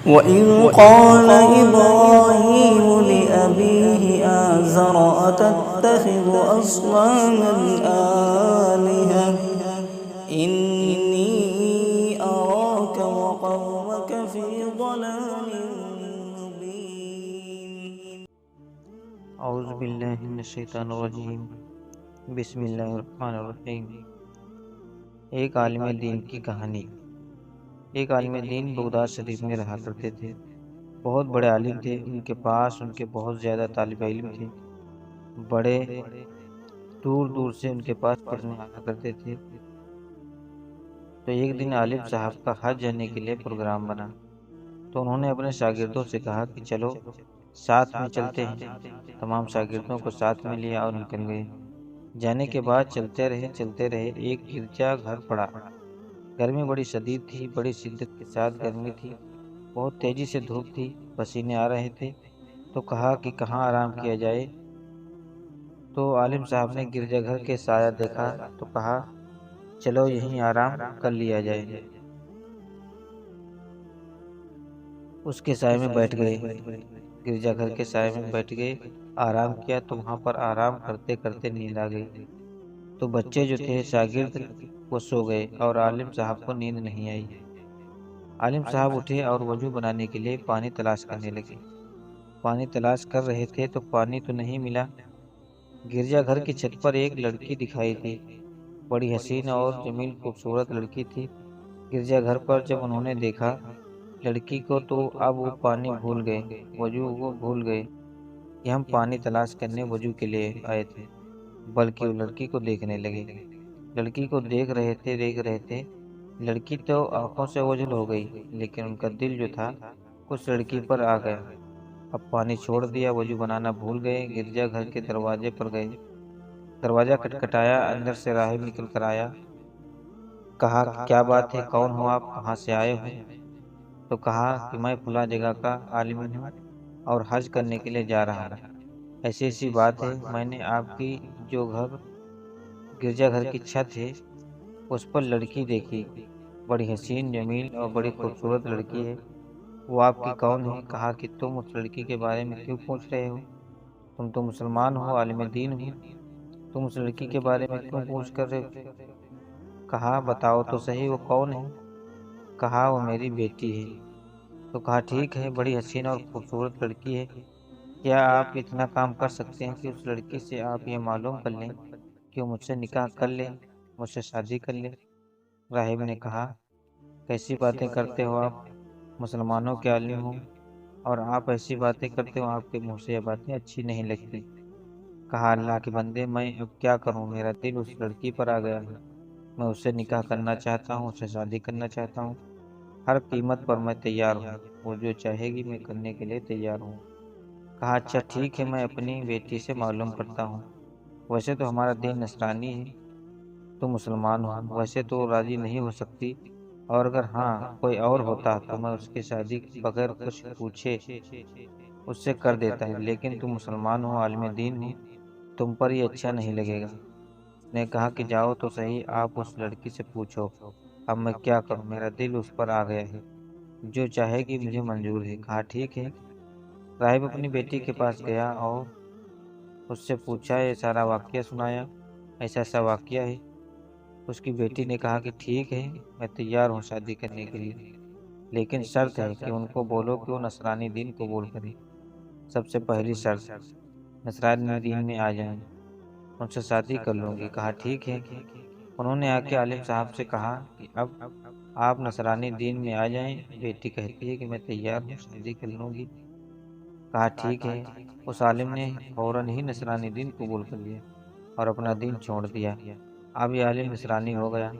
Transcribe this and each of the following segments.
وَإِذْ قَالَ إِبْرَاهِيمُ لِأَبِيهِ آزَرَ أَتَتَّخِذُ أَصْنَامًا آلِهَةً إِنِّي أَرَاكَ وَقَوْمَكَ فِي ضَلَالٍ مُّبِينٍ۔ اعوذ باللہ من الشیطان الرجیم، بسم اللہ الرحمن الرحیم۔ ایک عالم دین کی کہانی۔ ایک عالم دین بغداد شریف میں رہا کرتے تھے۔ بہت بڑے عالم تھے، ان کے پاس ان کے بہت زیادہ طالب علم تھے، بڑے دور دور سے ان کے پاس پڑھنے آیا کرتے تھے۔ تو ایک دن عالم صاحب کا حج جانے کے لیے پروگرام بنا، تو انہوں نے اپنے شاگردوں سے کہا کہ چلو ساتھ میں چلتے ہیں۔ تمام شاگردوں کو ساتھ میں لیا اور نکل گئے۔ جانے کے بعد چلتے رہے، ایک گرجا گھر پڑا۔ گرمی بڑی شدید تھی، بڑی شدت کے ساتھ گرمی تھی، بہت تیزی سے دھوپ تھی، پسینے آ رہے تھے۔ تو کہا کہ کہاں آرام کیا جائے؟ تو عالم صاحب نے گرجا گھر کے سایہ دیکھا تو کہا چلو یہیں آرام کر لیا جائے۔ اس کے سائے میں بیٹھ گئے، گرجا گھر کے سائے میں بیٹھ گئے، آرام کیا تو وہاں پر آرام کرتے کرتے نیند آ گئی۔ تو بچے جو تھے شاگرد وہ سو گئے اور عالم صاحب کو نیند نہیں آئی۔ عالم صاحب اٹھے اور وضو بنانے کے لیے پانی تلاش کرنے لگے۔ پانی تلاش کر رہے تھے تو پانی تو نہیں ملا۔ گرجا گھر کی چھت پر ایک لڑکی دکھائی تھی، بڑی حسین اور جمیل خوبصورت لڑکی تھی۔ گرجا گھر پر جب انہوں نے دیکھا لڑکی کو تو اب وہ پانی بھول گئے، وضو کو بھول گئے کہ ہم پانی تلاش کرنے وضو کے لیے آئے تھے، بلکہ وہ لڑکی کو دیکھنے لگے۔ لڑکی کو دیکھ رہے تھے۔ لڑکی تو آنکھوں سے اوجھل ہو گئی، لیکن ان کا دل جو تھا اس لڑکی پر آ گیا۔ اب پانی چھوڑ دیا، وضو بنانا بھول گئے۔ گرجا گھر کے دروازے پر گئے، دروازہ کھٹکھٹایا، اندر سے راہب نکل کر آیا۔ کہا کیا بات ہے، کون ہو آپ، کہاں سے آئے ہو؟ تو کہا کہ میں فلاں جگہ کا عالم ہوں اور حج کرنے کے لیے جا رہا ہوں۔ ایسی بات ہے، میں نے آپ کی جو گرجا گھر کی چھت ہے اس پر لڑکی دیکھی، بڑی حسین جمیل اور بڑی خوبصورت لڑکی ہے، وہ آپ کی کون ہے؟ کہا کہ تم اس لڑکی کے بارے میں کیوں پوچھ رہے ہو؟ تم تو مسلمان ہو، عالم دین ہو، تم اس لڑکی کے بارے میں کیوں پوچھ کر رہے ہو؟ کہا بتاؤ تو صحیح وہ کون ہے؟ کہا وہ میری بیٹی ہے۔ تو کہا ٹھیک ہے، بڑی حسین اور خوبصورت لڑکی ہے، کیا آپ اتنا کام کر سکتے ہیں کہ اس لڑکی سے آپ یہ معلوم کر لیں کہ وہ مجھ سے نکاح کر لے، مجھ سے شادی کر لے؟ راہب نے کہا کیسی باتیں کرتے ہو آپ، مسلمانوں کے عالم ہو اور آپ ایسی باتیں کرتے ہو، آپ کے منہ سے یہ باتیں اچھی نہیں لگتی۔ کہا اللہ کے بندے میں اب کیا کروں، میرا دل اس لڑکی پر آ گیا ہے، میں اس سے نکاح کرنا چاہتا ہوں، اس سے شادی کرنا چاہتا ہوں، ہر قیمت پر میں تیار ہوں، وہ جو چاہے گی میں کرنے کے لیے تیار ہوں۔ کہا اچھا ٹھیک ہے، میں اپنی بیٹی سے معلوم کرتا ہوں، ویسے تو ہمارا دین نصرانی ہے، تو مسلمان ہو، ویسے تو راضی نہیں ہو سکتی، اور اگر ہاں کوئی اور ہوتا تو میں اس کی شادی بغیر کچھ پوچھے اس سے کر دیتا ہے، لیکن تم مسلمان ہو، عالم دین ہو، تم پر یہ اچھا نہیں لگے گا۔ اس نے کہا کہ جاؤ تو صحیح، آپ اس لڑکی سے پوچھو، اب میں کیا کروں، میرا دل اس پر آ گیا ہے، جو چاہے گی مجھے منظور ہے۔ کہا ٹھیک ہے۔ راہب اپنی بیٹی کے پاس گیا اور اس سے پوچھا، یہ سارا واقعہ سنایا، ایسا واقعہ ہے۔ اس کی بیٹی نے کہا کہ ٹھیک ہے، میں تیار ہوں شادی کرنے کے لیے، لیکن شرط ہے کہ ان کو بولو کہ وہ نصرانی دین قبول کریں، سب سے پہلی شرط نصرانی دین میں آ جائیں، ان سے شادی کر لوں گی۔ کہا ٹھیک ہے۔ انہوں نے آ کے عالم صاحب سے کہا کہ اب آپ نصرانی دین میں آ جائیں، بیٹی کہتی ہے کہ میں تیار ہوں، شادی کر لوں گی۔ کہا ٹھیک ہے۔ اس عالم نے فوراً ہی نصرانی دین قبول کر لیا اور اپنا دین چھوڑ دیا۔ اب یہ عالم نصرانی ہو گیا۔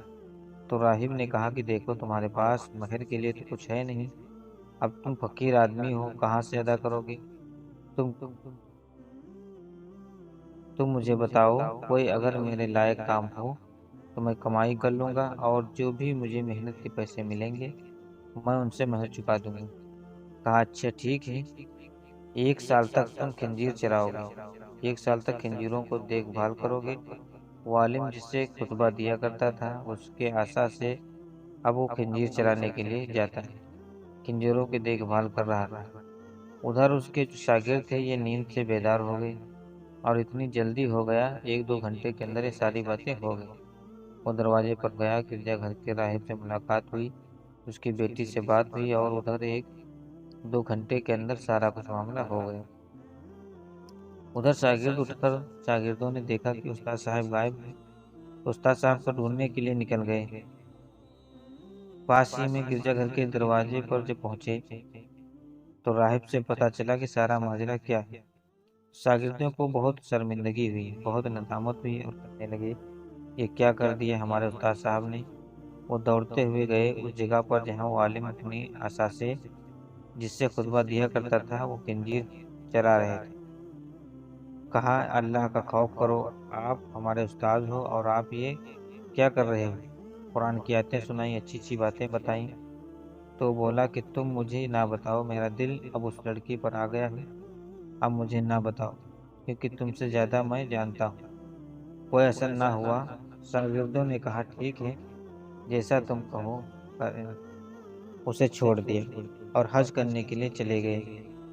تو راہب نے کہا کہ دیکھو تمہارے پاس مہر کے لیے تو کچھ ہے نہیں، اب تم فقیر آدمی ہو، کہاں سے ادا کرو گے؟ تم مجھے بتاؤ، کوئی اگر میرے لائق کام ہو تو میں کمائی کر لوں گا، اور جو بھی مجھے محنت کے پیسے ملیں گے میں ان سے مہر چکا دوں گا۔ کہا اچھا ٹھیک ہے، 1 سال تک تم خنزیر چراؤ گے، 1 سال تک خنزیروں کو دیکھ بھال کرو گے۔ وہ عالم جس سے خطبہ دیا کرتا تھا اس کے آسا سے اب وہ خنزیر چرانے کے لیے جاتا ہے۔ خنجروں کی دیکھ بھال کر رہا تھا۔ ادھر اس کے جو شاگرد تھے یہ نیند سے بیدار ہو گئے، اور اتنی جلدی ہو گیا 1-2 گھنٹے کے اندر یہ ساری باتیں ہو گئی۔ وہ دروازے پر گیا، گرجا گھر کے راہب سے ملاقات ہوئی، اس کی بیٹی سے بات ہوئی، اور ادھر 1-2 گھنٹے کے اندر سارا کچھ معاملہ ہو گیا۔ ادھر شاگرد اٹھ کر شاگردوں نے دیکھا کہ استاد صاحب غائب ہیں۔ استاد صاحب کو ڈھونڈنے کے لیے نکل گئے۔ پاس ہی میں گرجا گھر کے دروازے پر جب پہنچے تو راہب سے پتہ چلا کہ سارا ماجرا کیا ہے۔ شاگردوں کو بہت شرمندگی ہوئی، بہت ندامت ہوئی، اور کہنے لگے یہ کیا کر دیا ہمارے استاد صاحب نے۔ وہ دوڑتے ہوئے گئے اس جگہ پر جہاں وہ عالم اپنی عصا سے جس سے خطبہ دیا کرتا تھا وہ خنزیر چرا رہے تھے۔ کہا اللہ کا خوف کرو، آپ ہمارے استاد ہو اور آپ یہ کیا کر رہے ہو؟ قرآن کی آیتیں سنائی، اچھی اچھی باتیں بتائیں۔ تو بولا کہ تم مجھے نہ بتاؤ، میرا دل اب اس لڑکی پر آ گیا ہے، اب مجھے نہ بتاؤ کیونکہ تم سے زیادہ میں جانتا ہوں۔ کوئی اثر نہ ہوا۔ شاگردوں نے کہا ٹھیک ہے، جیسا تم کہو، اسے چھوڑ دیا اور حج کرنے کے لیے چلے گئے۔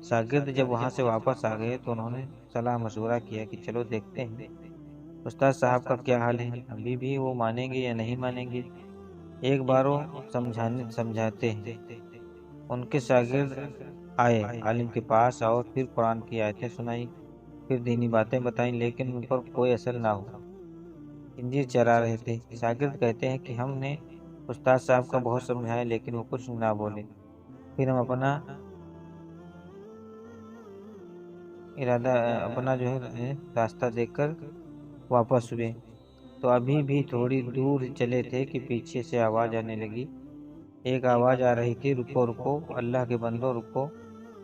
شاگرد جب وہاں سے واپس آ گئے تو انہوں نے صلاح مشورہ کیا کہ چلو دیکھتے ہیں استاد صاحب کا کیا حال ہے، ابھی بھی وہ مانیں گے یا نہیں مانیں گے، ایک بار وہ سمجھاتے ہیں۔ ان کے شاگرد آئے عالم کے پاس اور پھر قرآن کی آیتیں سنائی، پھر دینی باتیں بتائیں، لیکن ان پر کوئی اثر نہ ہوا، خنزیر چرا رہے تھے۔ شاگرد کہتے ہیں کہ ہم نے استاد صاحب کا بہت سمجھایا لیکن وہ کچھ نہ بولے، پھر ہم اپنا جو ہے راستہ دیکھ کر واپس ہوئے، تو ابھی بھی تھوڑی دور چلے تھے کہ پیچھے سے آواز آنے لگی۔ ایک آواز آ رہی تھی، رکو رکو اللہ کے بندو رکو۔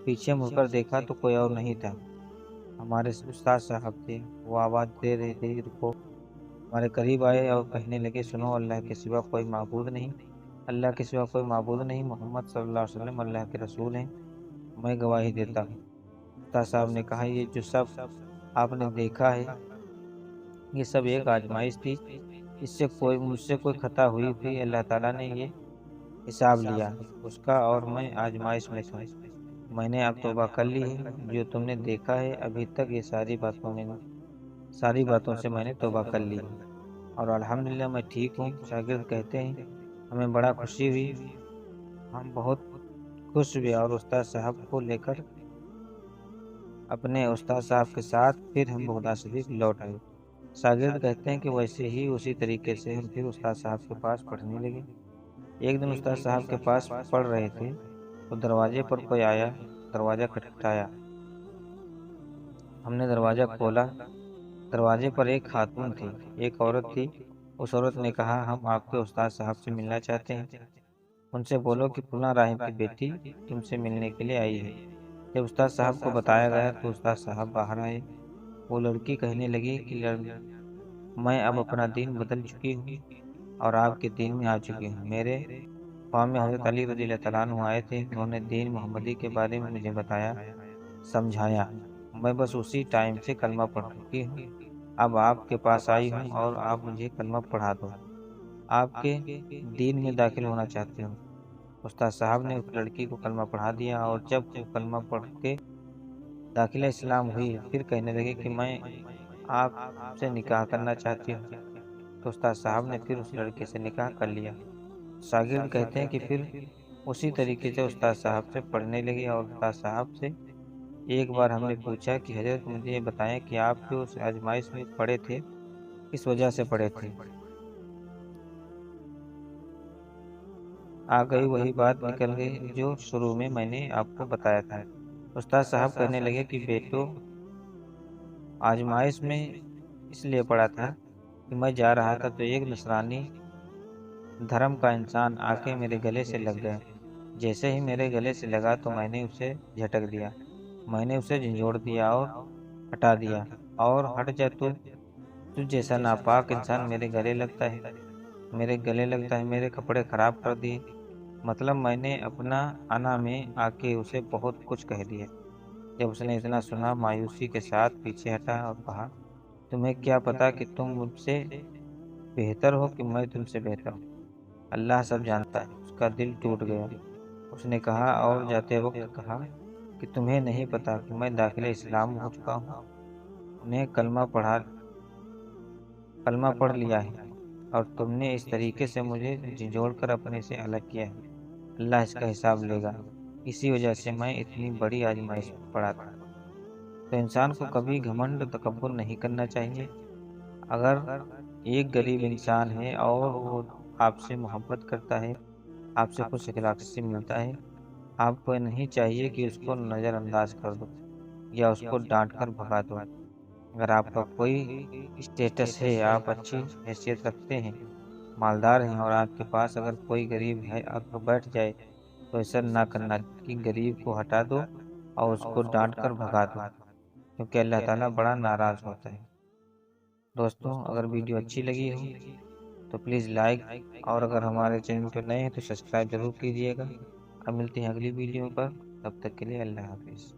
پیچھے مڑ کر دیکھا تو کوئی اور نہیں تھا، ہمارے استاد صاحب تھے۔ وہ آواز دے رہے تھے رکو، ہمارے قریب آئے اور کہنے لگے سنو، اللہ کے سوا کوئی معبود نہیں، اللہ کے سوا کوئی معبود نہیں، محمد صلی اللہ علیہ وسلم اللہ کے رسول ہیں، میں گواہی دیتا ہوں۔ استاد صاحب نے کہا یہ جو سب آپ نے دیکھا ہے یہ سب ایک آزمائش تھی، مجھ سے کوئی خطا ہوئی تھی، اللہ تعالیٰ نے یہ حساب لیا اس کا اور میں آزمائش میں تھا، میں نے اب توبہ کر لی ہے۔ جو تم نے دیکھا ہے ابھی تک یہ ساری باتوں سے میں نے توبہ کر لی اور الحمدللہ میں ٹھیک ہوں۔ شاگرد کہتے ہیں ہمیں بڑا خوشی ہوئی، ہم بہت خوش ہوئے اور استاد صاحب کو لے کر اپنے استاد صاحب کے ساتھ پھر ہم بغداد شریف لوٹ آئے۔ شاگرد کہتے ہیں کہ ویسے ہی اسی طریقے سے ہم پھر استاد صاحب کے پاس پڑھنے لگے۔ ایک دن استاد صاحب کے پاس پڑھ رہے تھے تو دروازے پر کوئی آیا، دروازہ کھٹکھٹایا، ہم نے دروازہ کھولا، دروازے پر ایک خاتون تھی، ایک عورت تھی۔ اس عورت نے کہا ہم آپ کے استاد صاحب سے ملنا چاہتے ہیں، ان سے بولو کہ فلاں راہب کی بیٹی تم سے ملنے کے لیے آئی ہے۔ جب استاد صاحب کو بتایا گیا تو استاد صاحب باہر آئے۔ وہ لڑکی کہنے لگی کہ میں اب اپنا دین بدل چکی ہوں اور آپ کے دین میں آ چکی ہوں۔ میرے قوم میں حضرت علی رضی اللہ تعالیٰ عنہ آئے تھے، انہوں نے دین محمدی کے بارے میں مجھے بتایا، سمجھایا، میں بس اسی ٹائم سے کلمہ پڑھ چکی ہوں، اب آپ کے پاس آئی ہوں اور آپ مجھے کلمہ پڑھا دو، آپ کے دین میں داخل ہونا چاہتی ہوں۔ استاد صاحب نے اس لڑکی کو کلمہ پڑھا دیا اور جب وہ کلمہ پڑھ کے داخلہ اسلام ہوئی پھر کہنے لگے کہ میں آپ سے نکاح کرنا چاہتی ہوں، تو استاد صاحب نے پھر اس لڑکے سے نکاح کر لیا۔ شاگرد کہتے ہیں کہ پھر اسی طریقے سے استاد صاحب سے پڑھنے لگے اور استاد صاحب سے ایک بار ہم نے پوچھا کہ حضرت مجھے یہ بتائیں کہ آپ جو اس آزمائش میں پڑے تھے کس وجہ سے پڑے تھے؟ آ گئی وہی بات نکل گئی جو شروع میں نے آپ کو بتایا تھا۔ استاد صاحب کہنے لگے کہ بیٹو آزمائش میں اس لیے پڑا تھا کہ میں جا رہا تھا تو ایک نصرانی دھرم کا انسان آ کے میرے گلے سے لگ گیا، جیسے ہی میرے گلے سے لگا تو میں نے اسے جھٹک دیا، میں نے اسے جھنجھوڑ دیا اور ہٹا دیا، اور ہٹ جا تو تجھ جیسا ناپاک انسان میرے گلے لگتا ہے، میرے کپڑے خراب کر دیے، مطلب میں نے اپنا انا میں آ کے اسے بہت کچھ کہہ دیا۔ جب اس نے اتنا سنا مایوسی کے ساتھ پیچھے ہٹا اور کہا تمہیں کیا پتا کہ تم مجھ سے بہتر ہو کہ میں تم سے بہتر ہوں، اللہ سب جانتا ہے۔ اس کا دل ٹوٹ گیا، اس نے کہا اور جاتے وقت کہا کہ تمہیں نہیں پتا کہ میں داخل اسلام ہو چکا ہوں، انہیں کلمہ پڑھ لیا ہے، اور تم نے اس طریقے سے مجھے جھنجھوڑ کر اپنے سے الگ کیا ہے، اللہ اس کا حساب لے گا، اسی وجہ سے میں اتنی بڑی آزمائش میں پڑا تھا۔ تو انسان کو کبھی گھمنڈ تکبر نہیں کرنا چاہیے۔ اگر ایک غریب انسان ہے اور وہ آپ سے محبت کرتا ہے، آپ سے کچھ اخلاق سے ملتا ہے، آپ کو نہیں چاہیے کہ اس کو نظر انداز کر دو یا اس کو ڈانٹ کر بھگا دو۔ اگر آپ کا کوئی اسٹیٹس ہے، آپ اچھی حیثیت رکھتے ہیں، مالدار ہیں، اور آپ کے پاس اگر کوئی غریب ہے آ کر بیٹھ جائے تو ایسا نہ کرنا کہ غریب کو ہٹا دو اور اس کو ڈانٹ کر بھگا دو، کیونکہ اللہ تعالیٰ بڑا ناراض ہوتا ہے۔ دوستوں، اگر ویڈیو اچھی لگی ہو تو پلیز لائک، اور اگر ہمارے چینل پہ نئے ہیں تو سبسکرائب ضرور کیجیے گا۔ اب ملتے ہیں اگلی ویڈیو پر، تب تک کے لیے اللہ حافظ۔